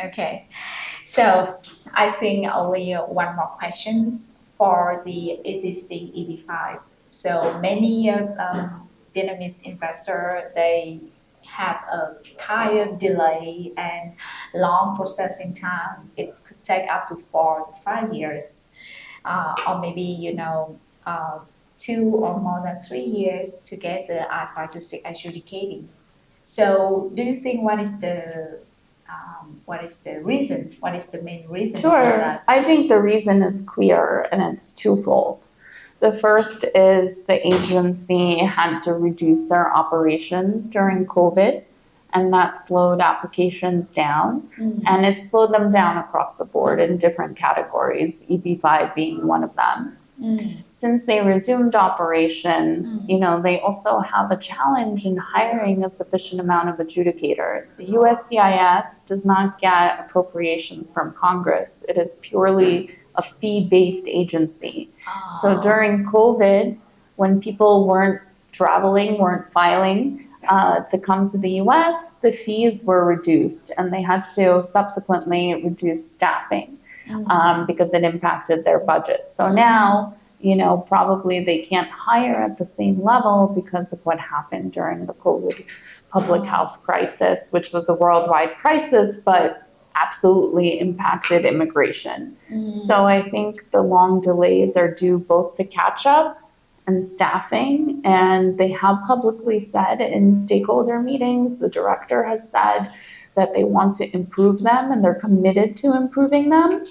Okay. So I think only one more questions for the existing EB5. So many Vietnamese investor, they have a higher delay and long processing time. It could take up to 4 to 5 years, or maybe uh, 2 or more than 3 years to get the I-5 to 6 adjudicating. So, do you think what is the reason? What is the main reason for Sure. that? I think the reason is clear and it's twofold. The first is the agency had to reduce their operations during COVID, and that slowed applications down. And it slowed them down across the board in different categories, EB5 being one of them. Since they resumed operations, they also have a challenge in hiring a sufficient amount of adjudicators. USCIS does not get appropriations from Congress. It is purely a fee-based agency. So during COVID, when people weren't traveling, weren't filing to come to the US, the fees were reduced and they had to subsequently reduce staffing. Because it impacted their budget. So now, probably they can't hire at the same level because of what happened during the COVID public health crisis, which was a worldwide crisis, but absolutely impacted immigration. So I think the long delays are due both to catch up and staffing, and they have publicly said in stakeholder meetings, the director has said that they want to improve them and they're committed to improving them.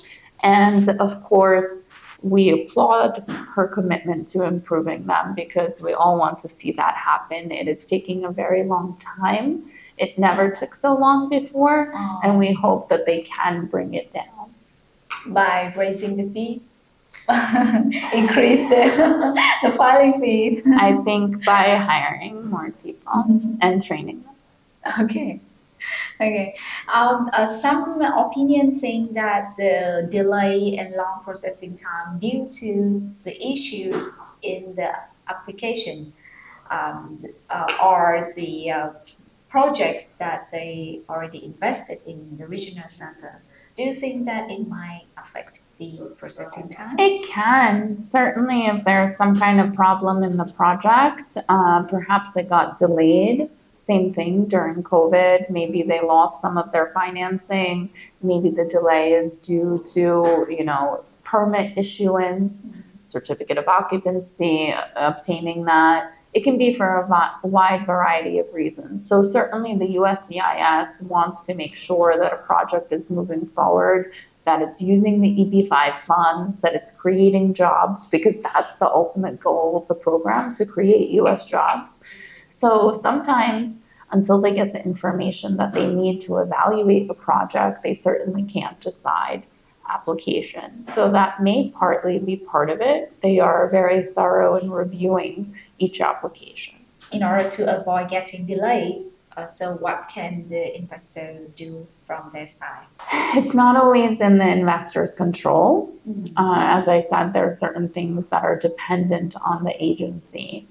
And of course, we applaud her commitment to improving them because we all want to see that happen. It is taking a very long time. It never took so long before, and we hope that they can bring it down. By raising the fee? Increase the filing fees? I think by hiring more people and training them. Okay. Okay. Some opinions saying that the delay and long processing time due to the issues in the application or the projects that they already invested in the regional center. Do you think that it might affect the processing time? It can. Certainly, if there's some kind of problem in the project, perhaps it got delayed. Same thing during COVID. Maybe they lost some of their financing. Maybe the delay is due to, permit issuance, certificate of occupancy, obtaining that. It can be for a wide variety of reasons. So certainly the USCIS wants to make sure that a project is moving forward, that it's using the EB5 funds, that it's creating jobs, because that's the ultimate goal of the program, to create US jobs. So sometimes, until they get the information that they need to evaluate the project, they certainly can't decide application. So that may partly be part of it. They are very thorough in reviewing each application. In order to avoid getting delayed, so what can the investor do from their side? It's not always in the investor's control. As I said, there are certain things that are dependent on the agency.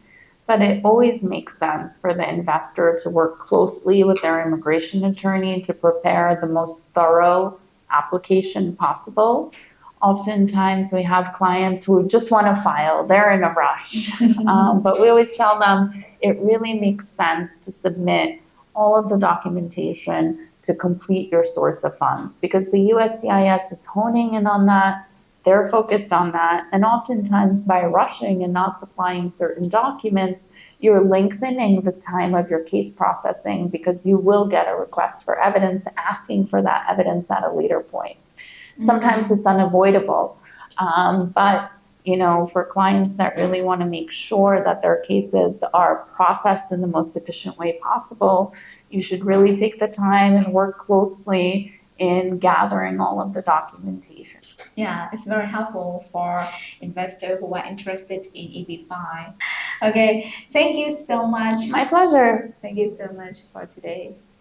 But it always makes sense for the investor to work closely with their immigration attorney to prepare the most thorough application possible. Oftentimes we have clients who just want to file, they're in a rush. But we always tell them it really makes sense to submit all of the documentation to complete your source of funds, because the USCIS is honing in on that. They're focused on that. And oftentimes by rushing and not supplying certain documents, you're lengthening the time of your case processing, because you will get a request for evidence asking for that evidence at a later point. Sometimes it's unavoidable. But for clients that really want to make sure that their cases are processed in the most efficient way possible, you should really take the time and work closely in gathering all of the documentation. Yeah, it's very helpful for investors who are interested in EB5. Okay, thank you so much. My pleasure. Thank you so much for today.